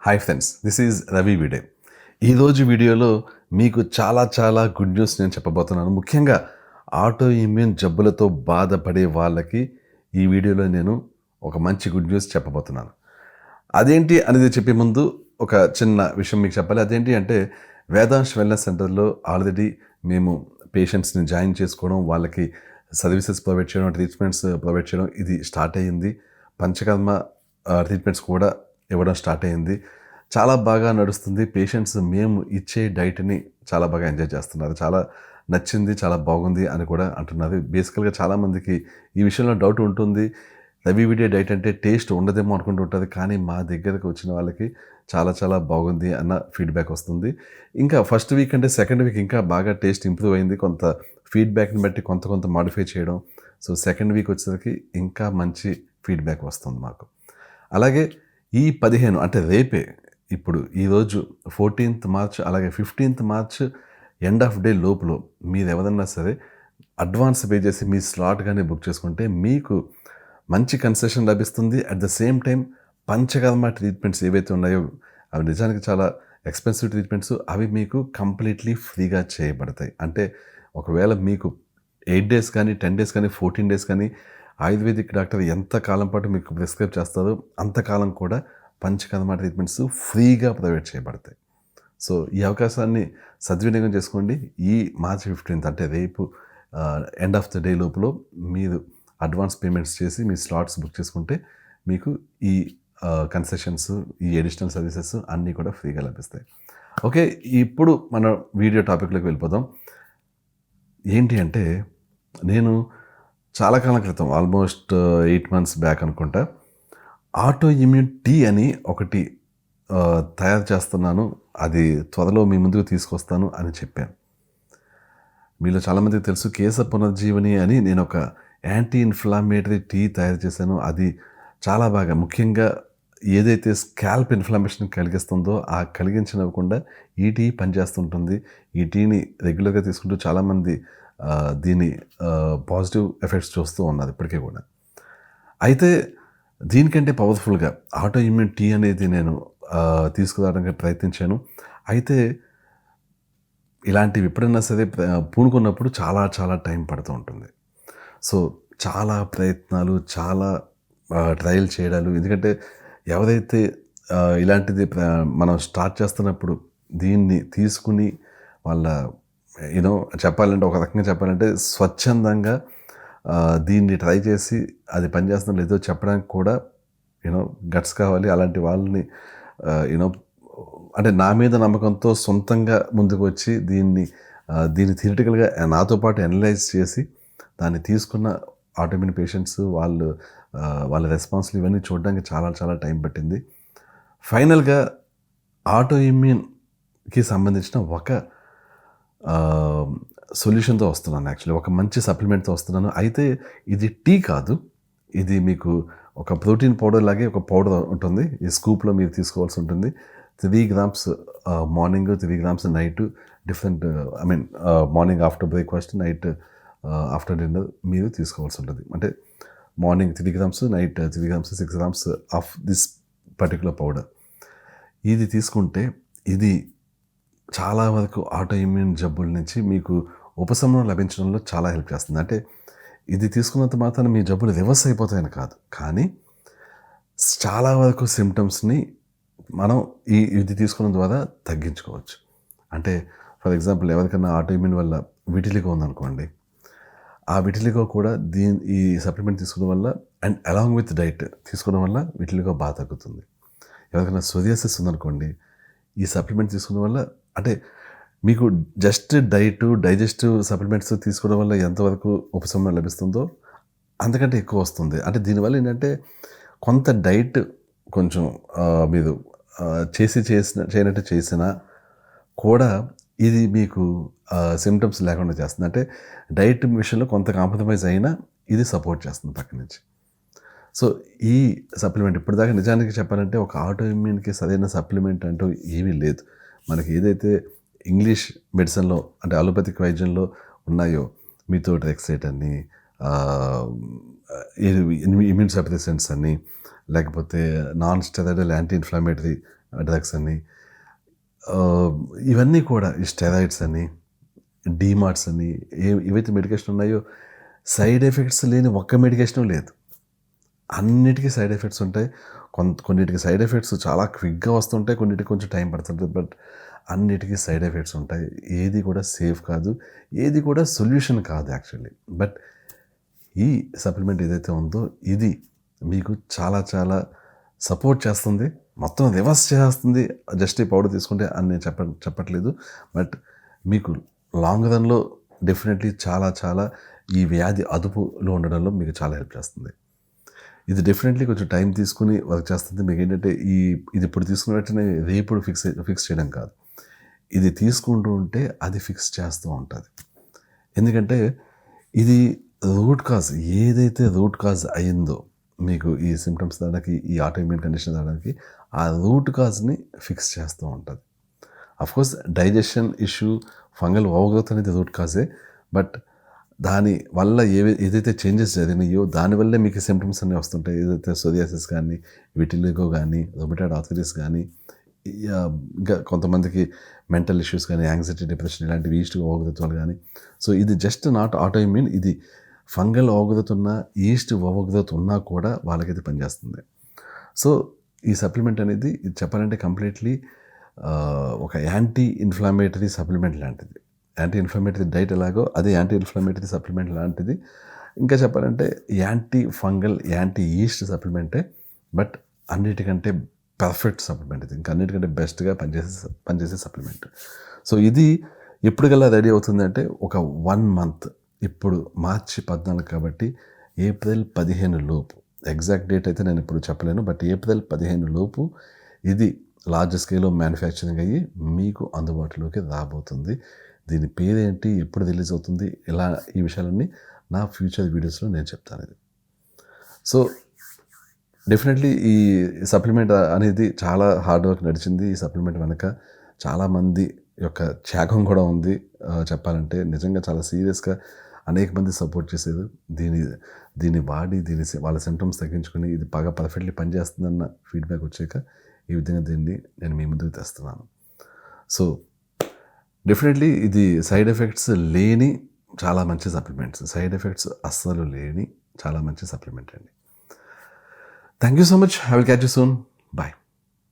Hi friends, this is Ravi Vide. ఈరోజు వీడియోలో మీకు చాలా గుడ్ న్యూస్ నేను చెప్పబోతున్నాను. ముఖ్యంగా ఆటో ఇమ్యూన్ జబ్బులతో బాధపడే వాళ్ళకి ఈ వీడియోలో నేను ఒక మంచి గుడ్ న్యూస్ చెప్పబోతున్నాను. అదేంటి అనేది చెప్పే ముందు ఒక చిన్న విషయం మీకు చెప్పాలి. అదేంటి అంటే వేదాంశ్ వెల్నెస్ సెంటర్లో ఆల్రెడీ మేము పేషెంట్స్ని జాయిన్ చేసుకోవడం, వాళ్ళకి సర్వీసెస్ ప్రొవైడ్ చేయడం, ట్రీట్మెంట్స్ ప్రొవైడ్ చేయడం ఇది స్టార్ట్ అయ్యింది. పంచకర్మ ట్రీట్మెంట్స్ కూడా ఇవ్వడం స్టార్ట్ అయింది. చాలా బాగా నడుస్తుంది. పేషెంట్స్ మేము ఇచ్చే డైట్ని చాలా బాగా ఎంజాయ్ చేస్తున్నారు. చాలా నచ్చింది, చాలా బాగుంది అని కూడా అంటున్నారు. బేసికల్గా చాలామందికి ఈ విషయంలో డౌట్ ఉంటుంది. రవి విడే డైట్ అంటే టేస్ట్ ఉండదేమో అనుకుంటూ ఉంటుంది. కానీ మా దగ్గరకు వచ్చిన వాళ్ళకి చాలా బాగుంది అన్న ఫీడ్బ్యాక్ వస్తుంది. ఇంకా ఫస్ట్ వీక్ అంటే సెకండ్ వీక్ ఇంకా బాగా టేస్ట్ ఇంప్రూవ్ అయింది. కొంత ఫీడ్బ్యాక్ని బట్టి కొంత మాడిఫై చేయడం. సో సెకండ్ వీక్ వచ్చేసరికి ఇంకా మంచి ఫీడ్బ్యాక్ వస్తుంది మాకు. అలాగే ఈ 15 అంటే రేపే, ఇప్పుడు ఈరోజు 14th మార్చ్ అలాగే 15th March end of day లోపల మీరు ఎవరన్నా సరే అడ్వాన్స్ పే చేసి మీ స్లాట్ కానీ బుక్ చేసుకుంటే మీకు మంచి కన్సెషన్ లభిస్తుంది. At the same time panchakarma treatments ఏవైతే ఉన్నాయో అవి నిజానికి చాలా ఎక్స్పెన్సివ్ ట్రీట్మెంట్స్, అవి మీకు కంప్లీట్లీ ఫ్రీగా చేయబడతాయి. అంటే ఒకవేళ మీకు 8 days కానీ 10 days కానీ 14 days కానీ ఆయుర్వేదిక్ డాక్టర్ ఎంత కాలం పాటు మీకు ప్రిస్క్రైబ్ చేస్తారో అంతకాలం కూడా పంచకర్మ ట్రీట్మెంట్స్ ఫ్రీగా ప్రొవైడ్ చేయబడతాయి. సో ఈ అవకాశాన్ని సద్వినియోగం చేసుకోండి. ఈ మార్చ్ 15th అంటే రేపు ఎండ్ ఆఫ్ ద డే లోపల మీరు అడ్వాన్స్ పేమెంట్స్ చేసి మీ స్లాట్స్ బుక్ చేసుకుంటే మీకు ఈ కన్సెషన్స్, ఈ అడిషనల్ సర్వీసెస్ అన్నీ కూడా ఫ్రీగా లభిస్తాయి. ఓకే, ఇప్పుడు మన వీడియో టాపిక్లోకి వెళ్ళిపోదాం. ఏంటి అంటే నేను చాలా కాలం క్రితం ఆల్మోస్ట్ 8 months బ్యాక్ అనుకుంటా ఆటో ఇమ్యూన్ టీ అని ఒకటి తయారు చేస్తున్నాను, అది త్వరలో మీ ముందుకు తీసుకొస్తాను అని చెప్పాను. మీలో చాలామందికి తెలుసు కేశ పునర్జీవని అని నేను ఒక యాంటీ ఇన్ఫ్లమేటరీ టీ తయారు చేశాను. అది చాలా బాగా, ముఖ్యంగా ఏదైతే స్కాల్ప్ ఇన్ఫ్లమేషన్ కలిగిస్తుందో ఆ కలిగించనివ్వకుండా ఈ టీ పనిచేస్తుంటుంది. ఈ టీని రెగ్యులర్గా తీసుకుంటూ చాలామంది దీని పాజిటివ్ ఎఫెక్ట్స్ చూస్తూ ఉన్నారు ఇప్పటికీ కూడా. అయితే దీనికంటే పవర్ఫుల్గా ఆటో ఇమ్యూన్ టీ అనేది నేను తీసుకురావడానికి ప్రయత్నించాను. అయితే ఇలాంటివి ఎప్పుడైనా సరే పూనుకున్నప్పుడు చాలా టైం పడుతూ ఉంటుంది. సో చాలా ప్రయత్నాలు, చాలా ట్రయల్ చేయడాలు. ఎందుకంటే ఎవరైతే ఇలాంటిది మనం స్టార్ట్ చేస్తున్నప్పుడు దీన్ని తీసుకుని వాళ్ళ చెప్పాలంటే, ఒక రకంగా చెప్పాలంటే స్వచ్ఛందంగా దీన్ని ట్రై చేసి అది పనిచేస్తుందో లేదో చెప్పడానికి కూడా గట్స్ కావాలి. అలాంటి వాళ్ళని అంటే నా మీద నమ్మకంతో సొంతంగా ముందుకు వచ్చి దీన్ని థియరిటికల్గా నాతో పాటు అనలైజ్ చేసి దాన్ని తీసుకున్న ఆటోఇమ్యూన్ పేషెంట్స్ వాళ్ళ రెస్పాన్స్లు ఇవన్నీ చూడడానికి చాలా టైం పట్టింది. ఫైనల్గా ఆటో ఇమ్యూన్కి సంబంధించిన ఒక సొల్యూషన్తో వస్తున్నాను. యాక్చువల్లీ ఒక మంచి సప్లిమెంట్తో వస్తున్నాను. అయితే ఇది టీ కాదు, ఇది మీకు ఒక ప్రోటీన్ పౌడర్ లాగే ఒక పౌడర్ ఉంటుంది. ఈ స్కూప్లో మీరు తీసుకోవాల్సి ఉంటుంది. 3 grams morning, 3 grams night. Different morning after breakfast, night after dinner మీరు తీసుకోవాల్సి ఉంటుంది. అంటే morning 3 grams, night 3 grams, 6 grams of this particular powder. ఇది తీసుకుంటే ఇది చాలా వరకు ఆటో ఇమ్యూన్ జబ్బుల నుంచి మీకు ఉపశమనం లభించడంలో చాలా హెల్ప్ చేస్తుంది. అంటే ఇది తీసుకున్నంత మాత్రాన మీ జబ్బులు రివర్స్ అయిపోతాయని కాదు, కానీ చాలా వరకు సిమ్టమ్స్ని మనం ఇది తీసుకోవడం ద్వారా తగ్గించుకోవచ్చు. అంటే ఫర్ ఎగ్జాంపుల్ ఎవరికైనా ఆటో ఇమ్యూన్ వల్ల విటిలిగో ఉందనుకోండి, ఆ విటిలిగో కూడా ఈ సప్లిమెంట్ తీసుకోవడం వల్ల అండ్ అలాంగ్ విత్ డైట్ తీసుకోవడం వల్ల విటిలిగో బాగా తగ్గుతుంది. ఎవరికైనా సోరియాసిస్ ఉందనుకోండి, ఈ సప్లిమెంట్ తీసుకోవడం వల్ల, అంటే మీకు జస్ట్ డైజెస్టివ్ సప్లిమెంట్స్ తీసుకోవడం వల్ల ఎంతవరకు ఉపశమనం లభిస్తుందో అంతకంటే ఎక్కువ వస్తుంది. అంటే దీనివల్ల ఏంటంటే కొంత డైట్ కొంచెం మీరు చేయనట్టు చేసినా కూడా ఇది మీకు సిమ్టమ్స్ లేకుండా చేస్తుంది. అంటే డైట్ విషయంలో కొంత కాంప్రమైజ్ అయినా ఇది సపోర్ట్ చేస్తుంది పక్క నుంచి. సో ఈ సప్లిమెంట్ ఇప్పటిదాకా నిజానికి చెప్పాలంటే ఒక ఆటో ఇమ్యూన్కి సరైన సప్లిమెంట్ అంటూ ఏమీ లేదు. మనకి ఏదైతే ఇంగ్లీష్ మెడిసిన్లో అంటే అలోపతిక్ వైద్యంలో ఉన్నాయో, మిథోట్రెక్సేట్ అని, ఇమ్యూన్ సప్రెసెంట్స్ అని, లేకపోతే non steroidal anti inflammatory drugs అని, ఇవన్నీ కూడా ఈ స్టెరాయిడ్స్ అని, డీమార్ట్స్ అని, ఏవైతే మెడికేషన్ ఉన్నాయో సైడ్ ఎఫెక్ట్స్ లేని ఒక్క మెడికేషను లేదు. అన్నిటికీ సైడ్ ఎఫెక్ట్స్ ఉంటాయి. కొన్నిటికి సైడ్ ఎఫెక్ట్స్ చాలా క్విక్‌గా వస్తుంటాయి. కొన్నిటికి కొంచెం టైం పడుతుంది. బట్ అన్నిటికీ సైడ్ ఎఫెక్ట్స్ ఉంటాయి. ఏది కూడా సేఫ్ కాదు. ఏది కూడా సొల్యూషన్ కాదు యాక్చువల్లీ. బట్ ఈ సప్లిమెంట్ ఏదైతే ఉందో ఇది మీకు చాలా చాలా సపోర్ట్ చేస్తుంది. మొత్తం రివర్స్ చేసేస్తుంది. జస్ట్ ఈ పౌడర్ తీసుకుంటే అని నేను చెప్పట్లేదు. బట్ మీకు లాంగ్ రన్‌లో డెఫినెట్‌లీ చాలా చాలా ఈ వ్యాధి అదుపులో ఉండడంలో మీకు చాలా హెల్ప్ చేస్తుంది. ఇది డెఫినెట్లీ కొంచెం టైం తీసుకుని వర్క్ చేస్తుంది. మీకేంటంటే ఇది ఇప్పుడు తీసుకున్న వెంటనే రేపు ఫిక్స్ చేయడం కాదు. ఇది తీసుకుంటూ ఉంటే అది ఫిక్స్ చేస్తూ ఉంటుంది. ఎందుకంటే ఇది రూట్ కాజ్ ఏదైతే రూట్ కాజ్ అయిందో మీకు ఈ సింప్టమ్స్ రావడానికి, ఈ ఆటోఇమ్యూన్ కండిషన్ రావడానికి ఆ రూట్ కాజ్ని ఫిక్స్ చేస్తూ ఉంటుంది. అఫ్కోర్స్ డైజెషన్ ఇష్యూ, ఫంగల్ ఓవర్గ్రోత్ అనేది రూట్ కాజే. బట్ దాని వల్ల ఏదైతే చేంజెస్ జరిగినాయో దానివల్లే మీకు సిమ్టమ్స్ అన్నీ వస్తుంటాయి. ఏదైతే సోరియాసిస్ కానీ, విటిలిగో కానీ, రొమటాయిడ్ ఆర్థరైటిస్ కానీ, ఇంకా కొంతమందికి మెంటల్ ఇష్యూస్ కానీ, యాంగ్జైటీ, డిప్రెషన్ ఇలాంటివి ఈస్ట్ ఓవర్గ్రోత్ వల్ల కానీ. సో ఇది జస్ట్ నాట్ ఆటోఇమ్యూన్. ఇది ఫంగల్ ఓవర్గ్రోత్ ఉన్నా, ఈస్ట్ ఓవర్గ్రోత్ ఉన్నా కూడా వాళ్ళకి ఇది పనిచేస్తుంది. సో ఈ సప్లిమెంట్ అనేది ఇది చెప్పాలంటే కంప్లీట్లీ ఒక యాంటీ ఇన్ఫ్లమేటరీ సప్లిమెంట్ లాంటిది. యాంటీ ఇన్ఫ్లమేటరీ డైట్ ఎలాగో అదే యాంటీ ఇన్ఫ్లమేటరీ సప్లిమెంట్ లాంటిది. ఇంకా చెప్పాలంటే యాంటీ ఫంగల్, యాంటీ ఈస్ట్ సప్లిమెంటే. బట్ అన్నిటికంటే పర్ఫెక్ట్ సప్లిమెంట్ ఇది. ఇంకా అన్నిటికంటే బెస్ట్గా పనిచేసే సప్లిమెంట్. సో ఇది ఎప్పటికల్లా రెడీ అవుతుందంటే ఒక 1 మంత్. ఇప్పుడు మార్చి 14 కాబట్టి ఏప్రిల్ 15 లోపు, ఎగ్జాక్ట్ డేట్ అయితే నేను ఇప్పుడు చెప్పలేను. బట్ ఏప్రిల్ 15 లోపు ఇది లార్జ్ స్కేల్లో మ్యానుఫ్యాక్చరింగ్ అయ్యి మీకు అందుబాటులోకి రాబోతుంది. దీని పేరేంటి, ఎప్పుడు రిలీజ్ అవుతుంది, ఇలా ఈ విషయాలన్నీ నా ఫ్యూచర్ వీడియోస్లో నేను చెప్తాను. ఇది సో డెఫినెట్లీ ఈ సప్లిమెంట్ అనేది చాలా హార్డ్ వర్క్ నడిచింది. ఈ సప్లిమెంట్ వెనక చాలామంది యొక్క త్యాగం కూడా ఉంది. చెప్పాలంటే నిజంగా చాలా సీరియస్గా అనేక మంది సపోర్ట్ చేసేది. దీన్ని వాడి వాళ్ళ సింటమ్స్ తగ్గించుకొని ఇది బాగా పర్ఫెక్ట్లీ పనిచేస్తుందన్న ఫీడ్బ్యాక్ వచ్చాక ఈ విధంగా దీన్ని నేను మీ ముందుకు తెస్తున్నాను. సో డెఫినెట్లీ ఇది సైడ్ ఎఫెక్ట్స్ లేని చాలా మంచి సప్లిమెంట్స్. సైడ్ ఎఫెక్ట్స్ అస్సలు లేని చాలా మంచి సప్లిమెంట్ అండి. Thank you so much. I will catch you soon. Bye.